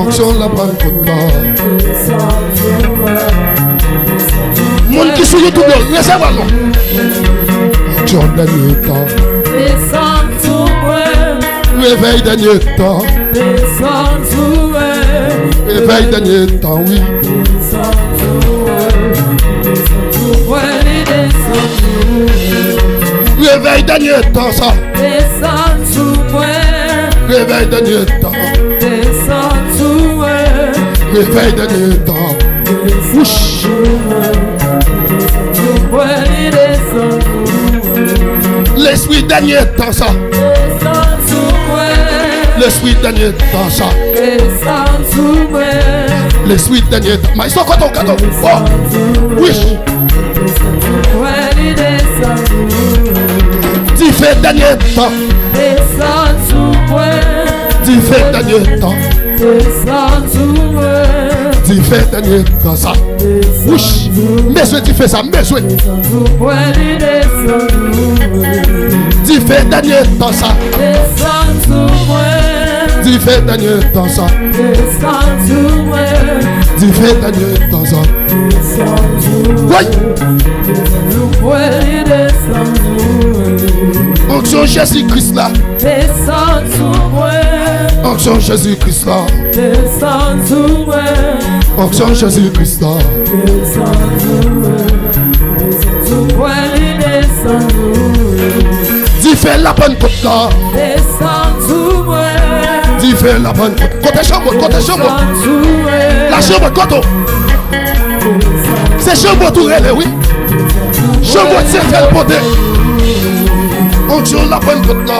Onction la Pentecôte là. Monde qui sur YouTube, laissez-moi non. Onction dernier temps. Réveil dernier temps. Réveil dernier temps, oui. Réveil dernier temps, ça. Réveil dernier temps. Réveil dernier temps. Ouch. L'esprit dernier temps, ça. L'esprit dernier temps, ça. L'esprit dernier temps. Mais ils sont contents, contents. Oh. Oui. Tu fais dernier temps. Tu fais dernier temps. Tu fais dernier temps, ça. Ouch. Mais tu fais ça, mais tu fais dernier temps, ça. Tu fais dernier temps, ça. Tu fais dernier temps, ça. Oui. Onction Jésus-Christ là. Onction Jésus-Christ là. Onction Jésus-Christ là. Tu fais la Pentecôte là. Tu fais la Pentecôte. Côté chambre, côté chambre. La chambre, côté. C'est chambre tout relais, oui. Chambre c'est quel côté. Onction la Pentecôte là.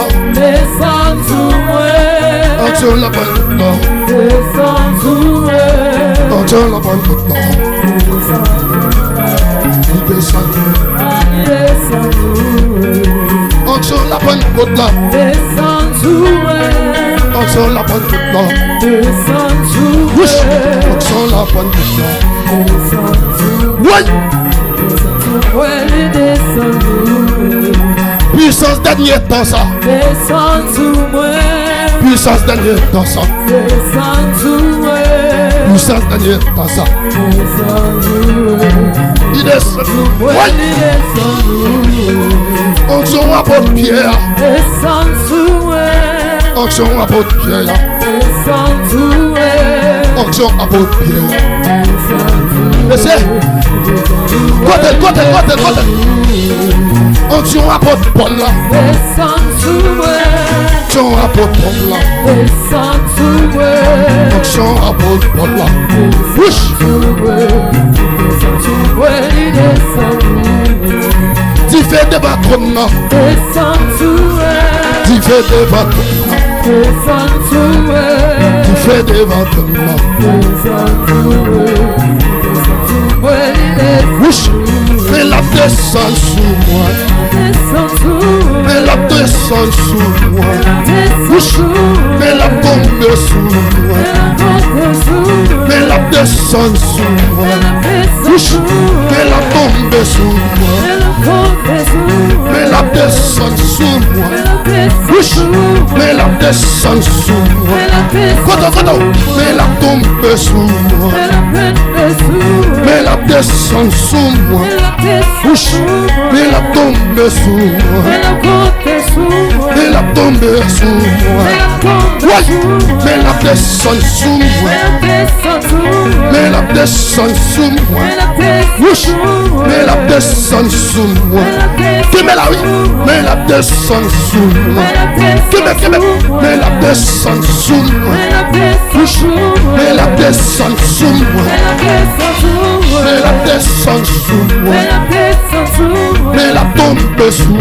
Onction la Pentecôte là. Onction la Pentecôte là. Il descend. Onction la Pentecôte là. Onction la Pentecôte là. Onction la Pentecôte là. Oui. Puissance dernier temps ça. Puissance dernier temps ça. Puissance dernier temps ça. Il descend. Oui. Onction apôtre Pierre. Onction apôtre Pierre. Onction apôtre Pierre. Laissez. Côté. Onction apôtre Paul là. Onction apôtre Paul là. Onction apôtre Paul là. Push. Tu fais des bâtons là. Tu fais des bâtons là. Tu fais des bâtons là. Push. Mais la descend sous moi. Mais la descend sous moi. Push. Mais la tombe sous moi. Mais la descend sous moi. Push. Mais la tombe sous moi. Mais la descend sous moi. Push. Mais la descend sous moi. Koto. Mais la tombe sous moi. Mais la descend sous moi. Push. Mais la tombe sous moi. Mais la tombe sous moi. Mais la descend sous moi. Mais la descend sous moi. Push. Mais la descend sous moi. Mais la oui. Mais la descend sous moi. Mais la descend sous moi. Push. Mais la descend sous moi. Mais la descend sous moi. Mais la tombe sous moi.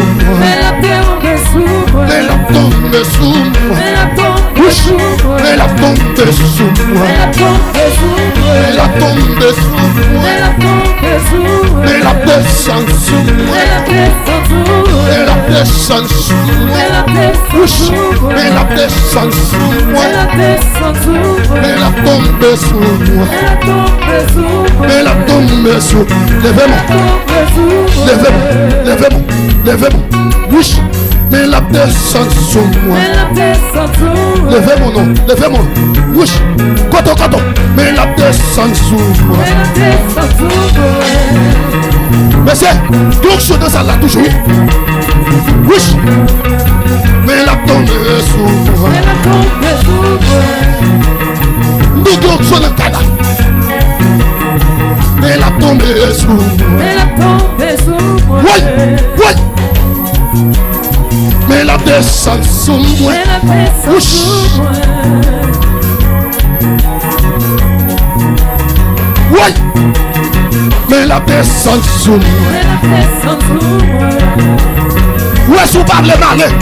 Mais la tombe sous moi. Push. Mais la tombe sous moi. Mais la tombe sous moi. Mais la descend sous moi. Mais la descend sous moi. Push. Mais la descend sous moi. Mais la tombe sous moi. Mais la tombe sous. Levez-moi. Push. Mais la descend sous moi. Levez mon nom, levez mon nom. Wesh, koto. Mais la descend sous moi. Mais c'est, donc je dans ça là toujours. Wesh, mais la tombe sous moi. Nous donc je dans le cadre. Mais la tombe sous moi. Ouais. Mais la descend sous moi. Ouais. Mais la descend sous moi. Ouais, sous pas le malin.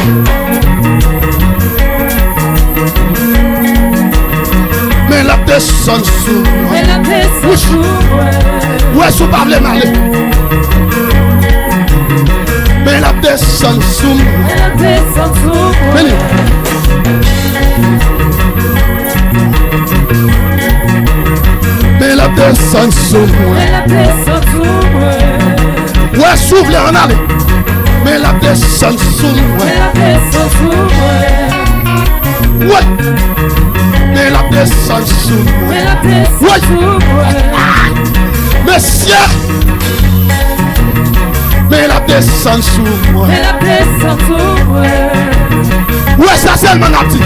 Mais la descend sous moi. Ouais, sous pas le malin. Mais la descend sous moi. Mais la descend sous moi. Ouais, s'ouvre en aller. Mais la descend sous moi. Ouais. Mais la descend sous moi. Ouais. Monsieur. Mais la descend sous moi. Ouais, ça c'est le manati.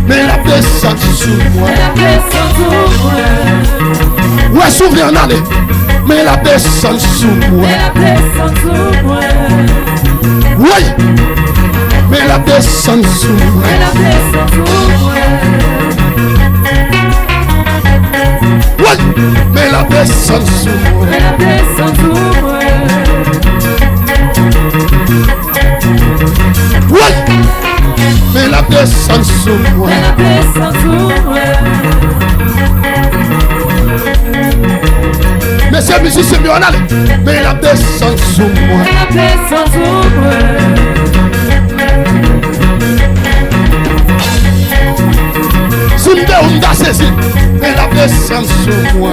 Mais la descend sous moi. Ouais, s'ouvre en aller. Mais la descend sous moi. Oui. Mais la descend sous moi. Oui. Mais la descend sous moi. Oui. Mais la descend sous moi. Monsieur musicien, on allait. Mais la descend sous moi. Zimbe on da saisi. Mais la descend sous moi.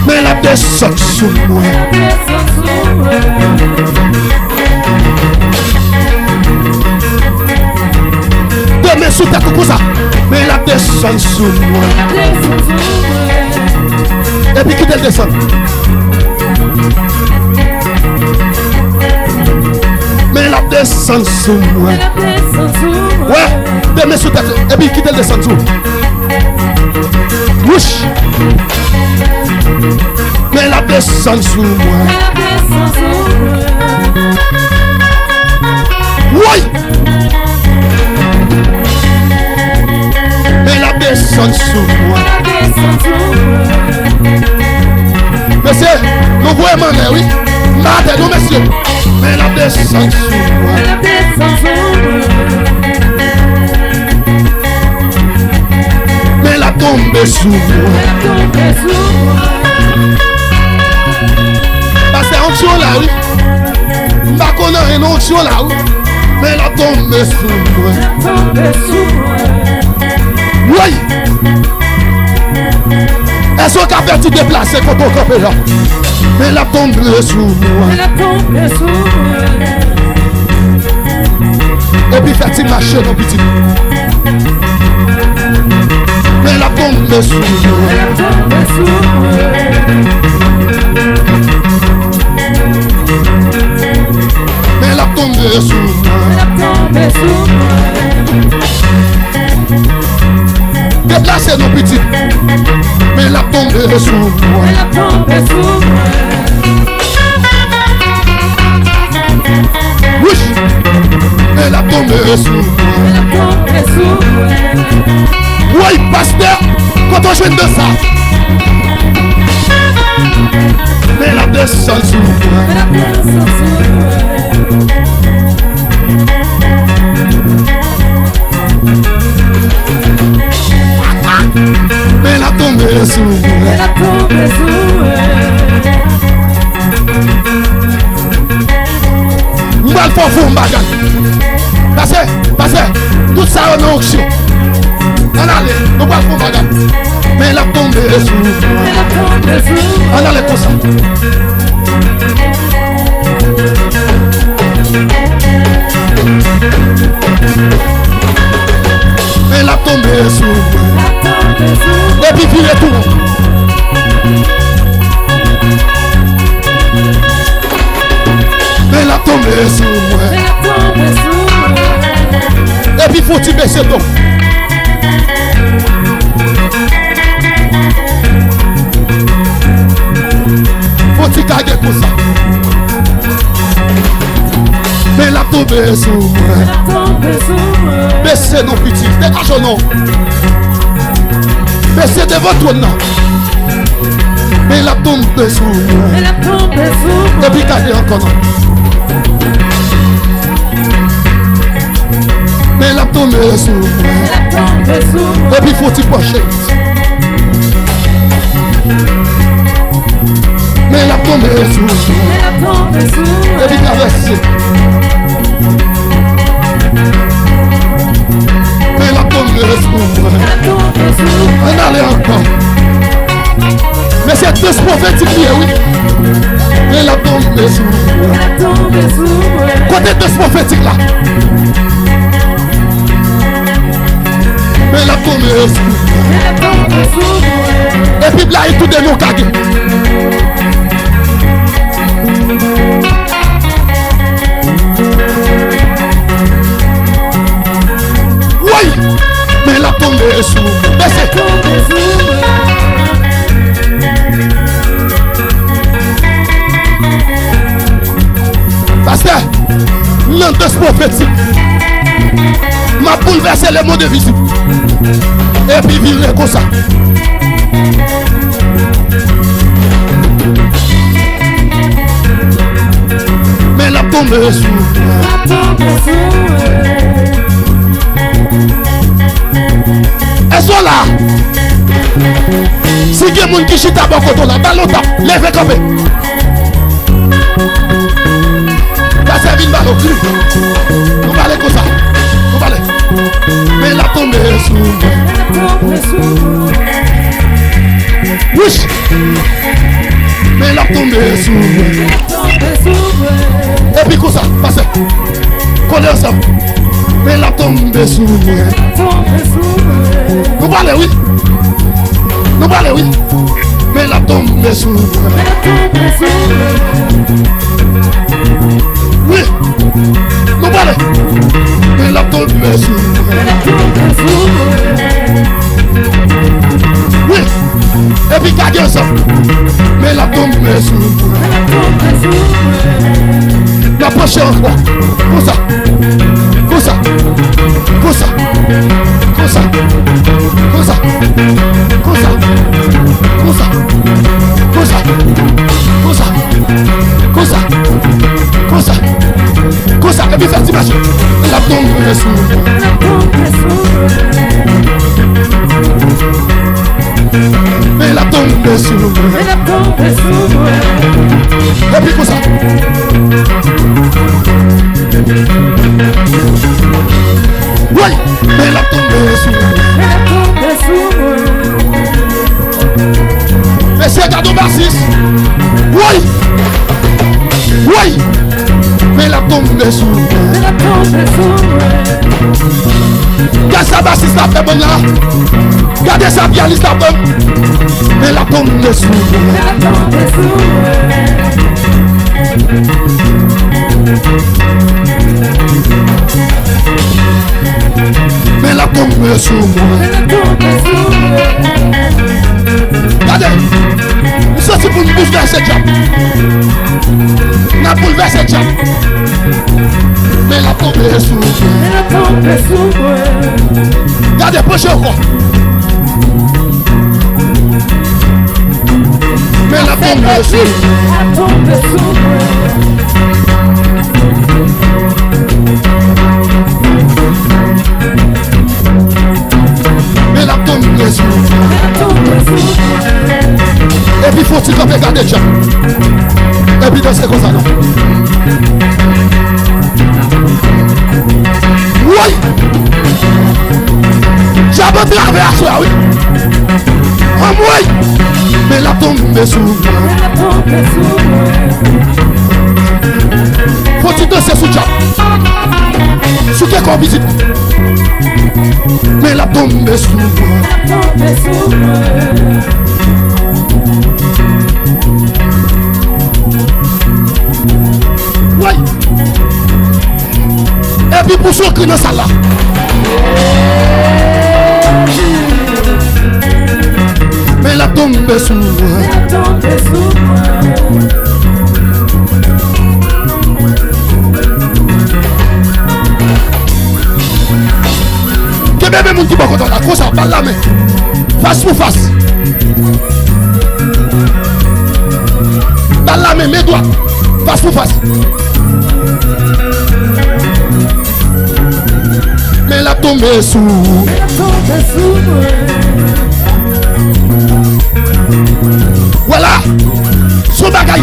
Mais la descend sous moi. Demain sous ta comme ça. Mais la descend sous moi. Et puis qui te descend. Mais la descend sous moi. Ouais, demain sous ta et puis qui te descend sous. Wesh. Mais la descend sous moi. Oui. Mais la descend sous moi. Monsieur, nous voyons, oui. Madame, nous, messieurs. Mais la descend sous moi. Mais la tombe sous moi. Parce que on là, oui. Pas qu'on a un autre là, oui. Mais la tombe sous moi. Oui. Est-ce qu'on a fait tout déplacer quand on campe là? Mais la tombe sous moi. Et puis fait-il marcher nos petits. Mais la tombe sous moi. Mais la tombe sous moi. Déplacez nos petits. Mais la tombe sous moi. Oui. Mais la tombe sous moi. Oui, pasteur, quand on joue de ça. Mais la descend sous moi. Mais la tombe sous moi. Nous allons faire un bagage. Passez, tout ça en auction. On allait, nous allons faire un bagage. Mais la tombe sous moi. On allait comme ça. Mais la tombe sur moi. Et puis faut-il baisser ton. Faut-il caguer pour ça. Mais la tombe sur moi. Baissez nos petits. Dégagez non. Baissez devant toi non. Mais la tombe sur moi. Et puis caguer encore non. Mais la tombe sur moi. Et puis faut-il pocher. Mais la tombe sur moi. Et puis traverser. Mais la tombe sur moi. On allait encore. Mais c'est deux prophétiques qui est oui. Mais la tombe sur moi. Côté deux prophétiques là. Mais la tombe sur moi. Et puis là il tout de nous caguer. Oui. Mais la tombe sur moi. Pasteur, l'antos prophétique m'a bouleversé le mot de visite. Et puis vivre comme ça. Mais la tombe sur moi. Elles sont là. Si il y a des gens qui chita à côté là, dans longtemps, levez comme ça servi une balle au cul. On va aller comme ça. On va aller. Mais la tombe sur moi. Oui. Mais la tombe sur moi. Et puis comme ça, passez. Collez ensemble. Mais la tombe sur moi. Nous va aller, oui. Nous va aller, oui. Mais la tombe sur moi. Oui, nous parlons. Mais la tombe sur moi. Oui, et puis caguer ensemble. Mais la tombe sur moi. La prochaine fois. Comme ça. Comme ça. Comme ça. Comme ça. Comme ça. Comme ça. Comme ça. Comme ça. Comme ça. Comme ça. Comme ça. Comme ça. Et puis faire image. La tombe sur moi. Mais la tombe sur moi. Et puis comme ça. Oui, mais la tombe sur moi. Mais c'est Gado Bassis. Oui. Oui. Mais la tombe sur moi. Gardez sa bassiste la fait bonne là. Gardez sa pianiste la bonne. Mais la tombe sur moi. Mais la tombe sur moi. Regardez, nous sommes pour nous bouleverser ce job. Nous avons bouleversé ce job. Mais la tombe sur moi. Regardez, prochez encore. Mais la tombe sur moi. Mais la tombe sur moi. Et puis faut-il pas regarder le chat. Et puis danser comme ça non. Oui. J'avais traversé oui. En moi. Mais la tombe sur moi. Faut-il danser sous le chat. Sous quel corps visite. Mais la tombe sur moi. Oui. puis pour son cri dans ça là. Mais la tombe sous moi. Que bébé mon qui va content la grosse parle la main. Face pour face. Dans la main, mes doigts. Face pour face. Mais la tombe sous. Voilà. Son bagaille.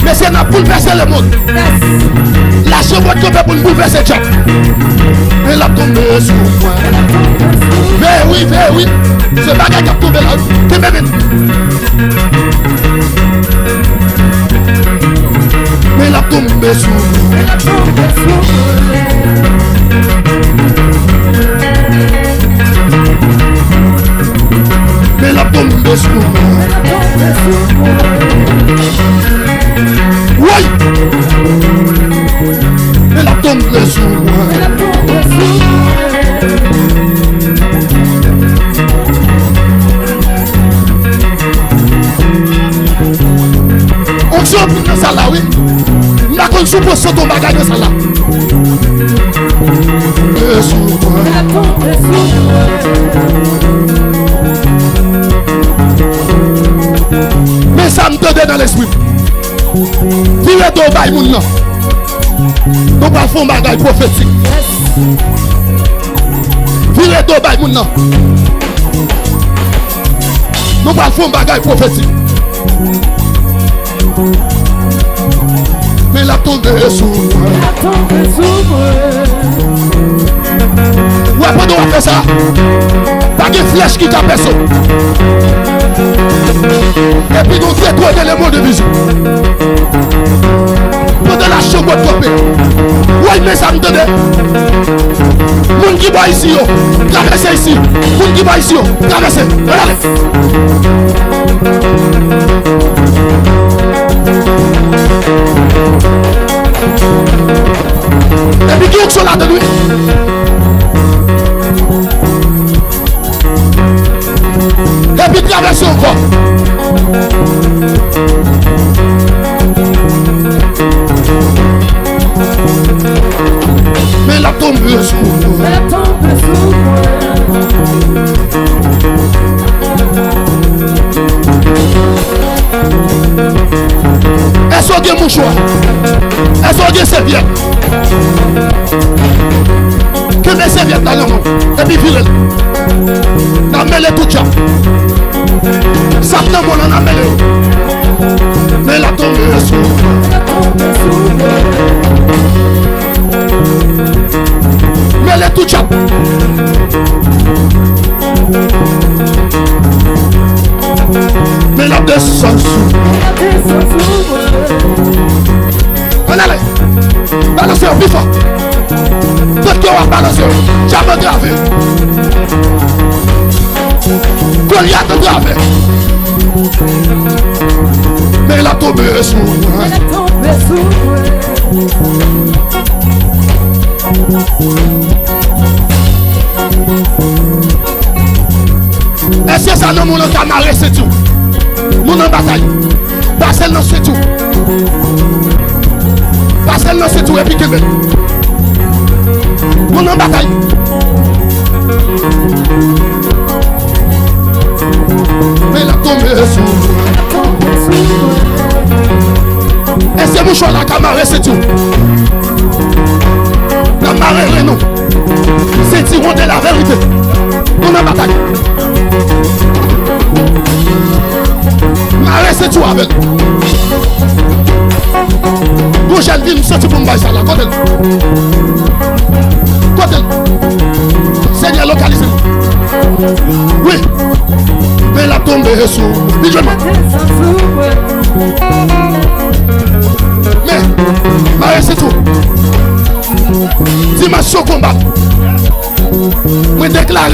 Mais c'est pour bouleverser le monde. Lâchez votre tombe pour bouleverser le job. Mais la tombe sous moi. Mais oui. Ce bagaille qui a tombé là. T'es bébé. Mais la tombe sous moi. Mais la tombe sous moi. Oui. Mais la tombe sous moi. On se pour ça là, oui. On a qu'on suppose sur ton bagage de ça là. Sous moi. Mais ça me donne dans l'esprit. Virez ton bail moun nan. Donc on fait un bagage prophétique. Virez ton bail moun nan. Donc on fait un bagage prophétique. Mais la tombe est sous moi. Ouais, pendant qu'on fait ça, pas de flèche qui tape ça. Et puis nous détruisons l'élément de vision. Pendant la chambre de copé. Ouais, mais ça me donne. Moun qui va ici, traversez ici. Moun qui va ici, traversez. Regardez. Et puis qui sont là de lui? Et puis traversez encore. Mais la tombe sous moi. Est-ce qu'on a mon choix? Est-ce qu'on a serviette? Que mes serviettes dans le monde. Et puis virez. N'a mêlé tout ça. Ça n'a mon en mêlé. Mais la tombe sous moi. Mêlé tout ça. Mais la descend sous moi. On allait. Balancez au plus fort. Peut-être qu'on va balancer. Jamais gravé. Goliath gravé. Mais la tombe sous moi. Est-ce que ça non mon camarade c'est tout? Mon en bataille. Parcelle non c'est tout. Parcelle non c'est tout et puis que mon en bataille. Mais la tombe sous moi. Est-ce que mon choix la camarade c'est tout? Camarade non. C'est tirons de la vérité. Mon en bataille. Marre c'est tout avec. Bon jeune ville sorti pour me bailler ça là. Côté. Seigneur localisé. Oui. Mais la tombe est sous. Visuellement. Mais marre c'est tout. Dimension combat. Moi déclare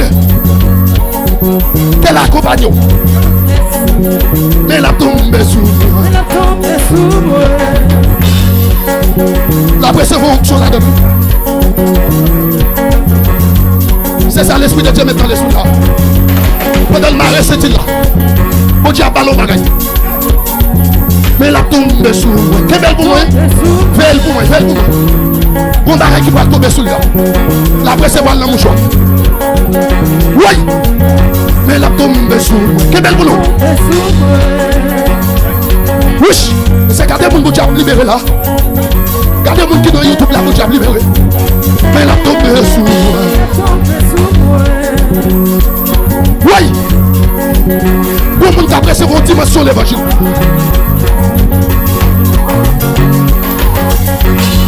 qu'elle accompagne. Mais la tombe est sous moi. La pression fonction là-dedans. C'est ça l'esprit de Dieu maintenant, l'esprit là. Pendant le marais, c'est là. Bon Dieu a ballon bagaille. Mais la tombe sur moi. Quelle belle pour moi. Belle pour moi, belle pour moi. Bon bagaille qui va tomber sur là. La presse est la mouchoir. Oui. Mais la tombe sur moi. Quelle belle pour nous. Oui. C'est garder mon diable libéré là. Gardez mon qui doit YouTube là, mon diable libéré. Mais la tombe sur moi. Oui. Pour mon après c'est une dimension l'évangile.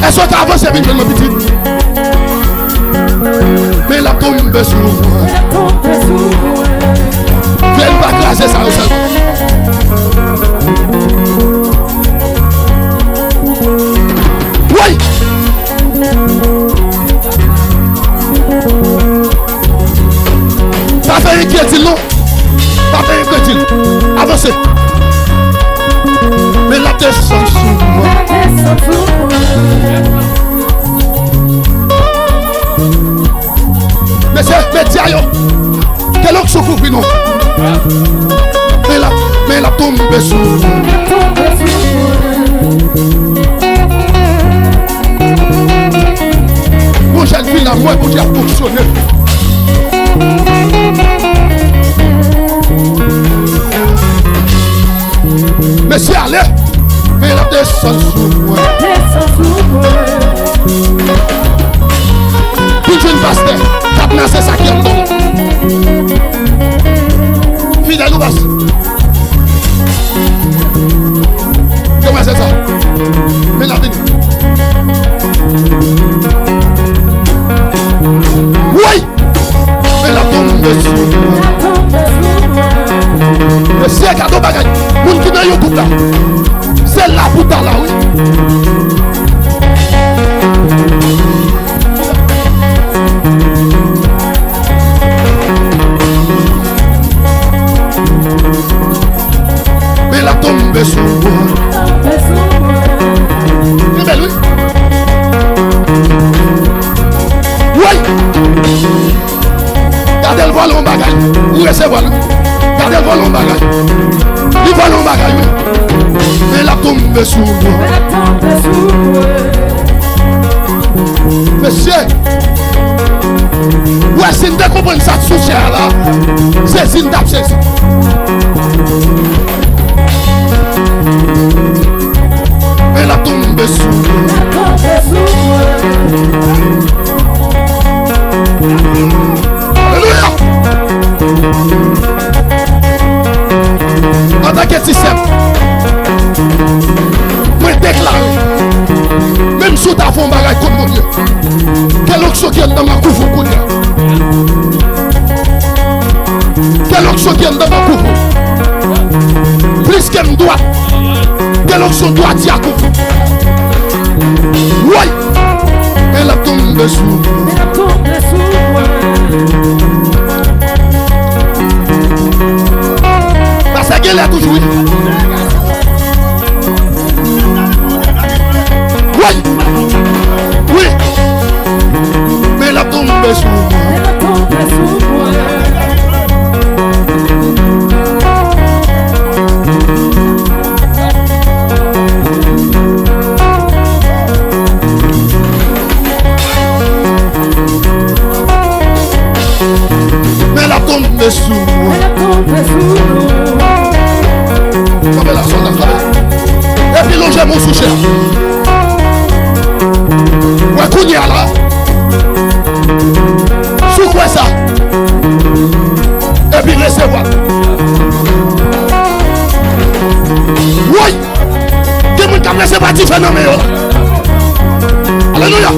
Est-ce que tu as avancé avec mon petit? Mais la tombe sur moi. Viens pas classer ça au sol. Oui. Ça fait inquiétude, non? Ça fait inquiétude. Avancez. Mais la descend sur moi. Mais c'est média, yo. Quel autre se couvre, non? Mais la tombe sur moi. Mon jeune fille, là, moi, pour dire fonctionner. Monsieur, allez, mais la descend sur moi. Une jeune pasteur, t'as c'est ça qui est en don. Fidèle ou basse? Comment c'est ça? Mais la vie. Oui! Mais la tombe sur moi. C'est un cadeau bagaille. Moun qui n'a pas là. C'est la putain là, oui. Mais la tombe sur moi. C'est belle, oui. Oui. Gardez le voile en bagaille. Où est ce voile? Gardez le voile en bagaille. Il voile en bagaille, oui. Mais la tombe sur moi. Monsieur. Ouais, si nous comprenons ça sous cher là, c'est une d'absence. Mais la tombe sur moi. Alléluia. En tant que système, moi déclare, même si tu as fait un bagage comme mon Dieu, quelle autre chose qui est dans ma couvre pour Dieu? Quelle autre chose qui est dans ma couvre? Plus qu'elle me doit, quelle autre chose doit dire à couvre? Oui, mais la tombe sur moi. Parce qu'elle a toujours. Oui. Oui. Mais la tombe sur moi. Mais la tombe sur moi. Et puis longez mon sous-cher. Ouais, Kounia là. Sous quoi ça? Et puis recevoir. Oui. Qui m'a capté c'est pas différent mais alléluia.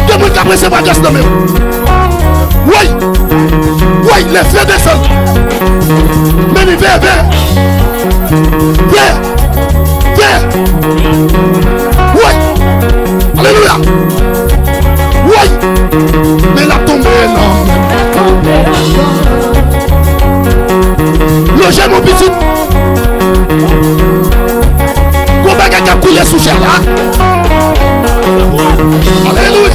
Qui m'a capté c'est pas juste mais oui. Oui, les feux descendent. Mais il vient, viens. Oui. Alléluia. Oui. Mais la tombe est là. Logez mon petit. Comment quelqu'un a coulé sous cher là? Alléluia.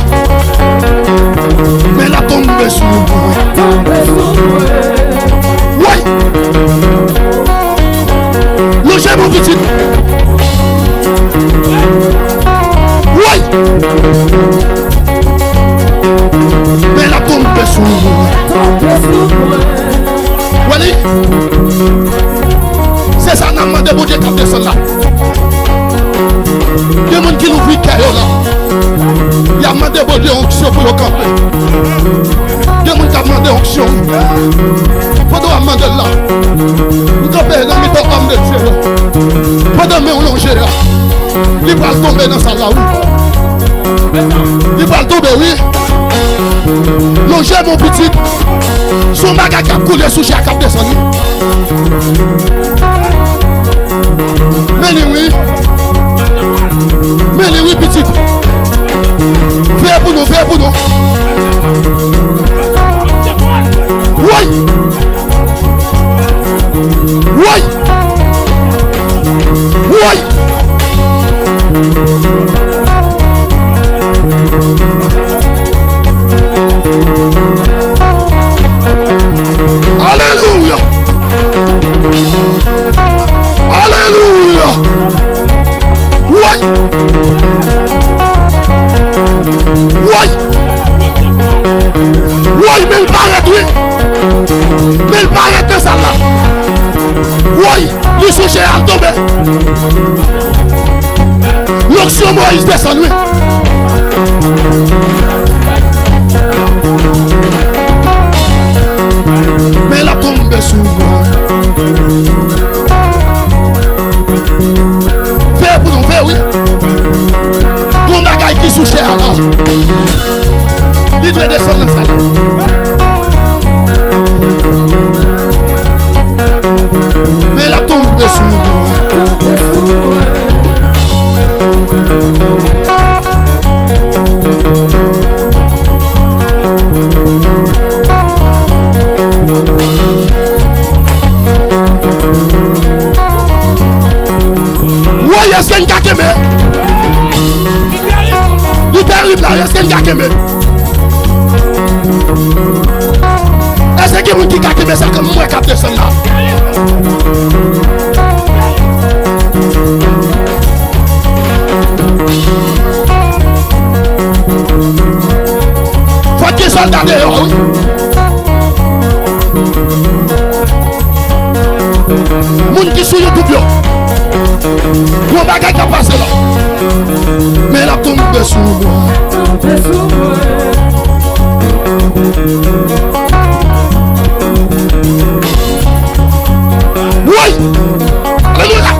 mon petit. Oui. Mais la tombe est sous moi. Voilà. C'est ça, n'a pas de bon Dieu qui a descendu là. Il y a des gens qui nous vivent là. Il y a demandé bon Dieu onction pour le camper. Il y a des gens qui ont demandé onction. Pendant que je là, nous tombons dans le homme de Dieu. Pendant que nous longeons là, il va tomber dans sa là. Il va tomber, oui. Longer mon petit. Son bagage a coulé sous chaque cap descendu. Mais oui. Mais oui, petit. Fais pour nous, fais pour nous. Oui. Oui. Oui. Alléluia. Alléluia. Oui. Oui. Oui, mais il paraît, oui. Mais il paraît que ça là. Oui, il sujet à tomber. L'onction Moïse descend, oui. Mais la tombe sous moi. Fais pour nous, fais, oui. Ton bagaille qui sous cher là. Il doit descendre dans ça. Mais la tombe sous moi. Est-ce qu'il y a un gars qui aime? Il t'arrive là, est-ce qu'il y a un gars qui aime? Est-ce qu'il y a un gars qui aime ça comme moi qui a descendu là? Faut qu'il y ait soldat dehors, oui. Moun qui sur YouTube, mon bagage qui a passé là. Mais la tombe sous moi. Oui. Alléluia.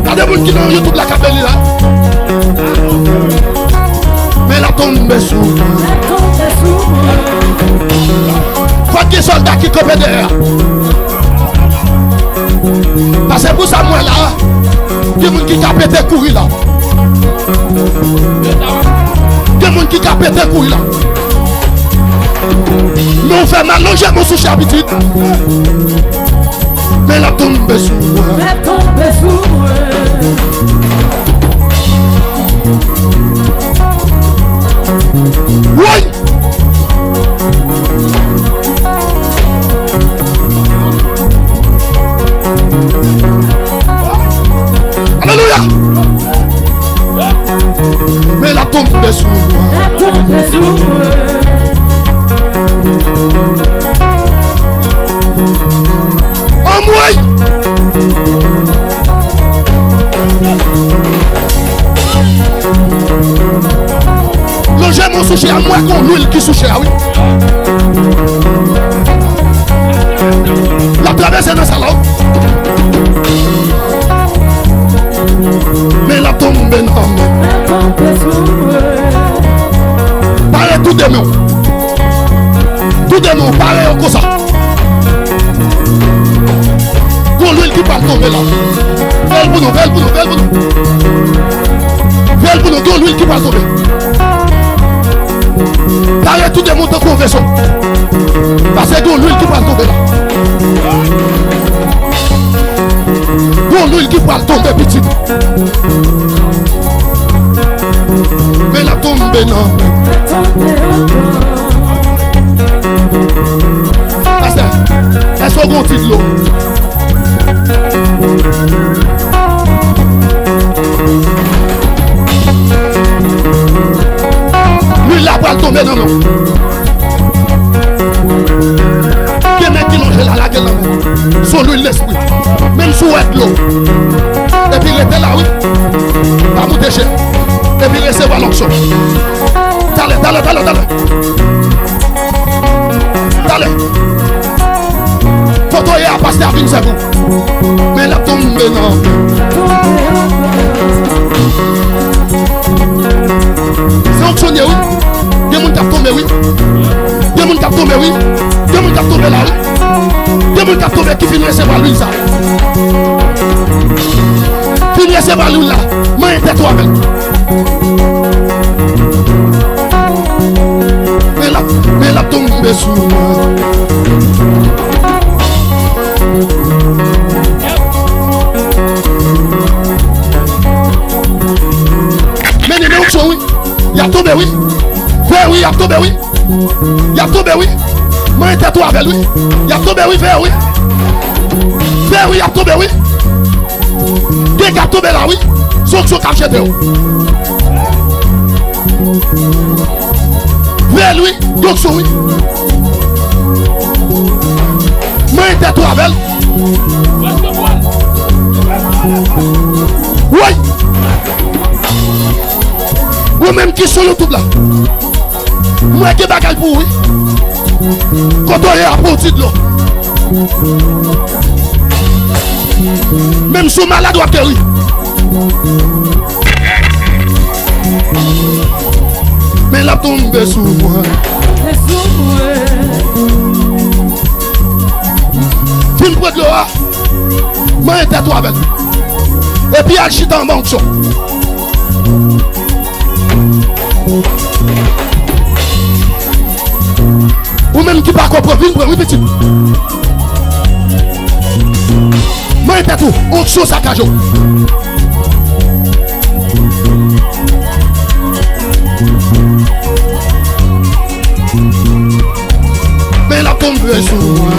Il y a des gens qui sont YouTube la capelle là. Mais la tombe sous moi. Faut qu'il y ait des soldats qui coupent derrière. Parce que pour ça, moi là, il y a des gens qui ont pété courir là. Il y a des gens qui ont pété courir là. Mais on fait mal, non, j'ai mon souci habitude. Mais la tombe sous moi. La tombe sous moi. Oui. Alléluia. Mais la tombe sous moi. La tombe sous moi. Oh moi. Logez mon sujet à moi qu'on l'huile qui souche, oui. La traversée dans sa langue. Mais la tombe non. Parlez tout de nous. Tout de nous, parlez comme ça. Pour l'huile qui va tomber là. Velle pour nous, velle pour nous, velle pour nous. Velle pour nous, pour l'huile qui va tomber. Parlez tout de nous de conversion. Parce que pour l'huile qui va tomber là. Pour l'huile qui va tomber petit. Mais la tombe non. Est-ce qu'on continue l'eau? C'est fonctionné, oui. Il y a des gens qui tombé, oui. Il y a des gens qui tombé, oui. Il y a des gens qui tombé là, oui. Il y a des gens qui tombé qui finissent recevoir l'huile, ça. Finissent recevoir l'huile, là. Moi, je toi avec. Mais la tombe sous moi. Mais il y a des gens, oui. Il y a tombé, oui. Vers oui, il y a tombé, oui. Il y a tombé, oui. Moi, je toi avec lui. Il y a tombé, oui, vers oui. Vers oui, il y a tombé, oui. Dès qu'il y a tombé là, oui. Sauf que je jeté. Vers lui, donc oui. Moi, je toi avec. Oui. Ou même qui sont YouTube là. Moi qui bagaille pour oui. Quand on est à portée de l'eau. Même si on malade doit guérir. Mais la tombe sous moi. Tu me prends de l'eau. Moi je toi avec. Et puis elle chute en banque. Ou même qui pas comprendre, oui petit. Moi et tout, autre chose à cajo. Mais la tombe est sous moi.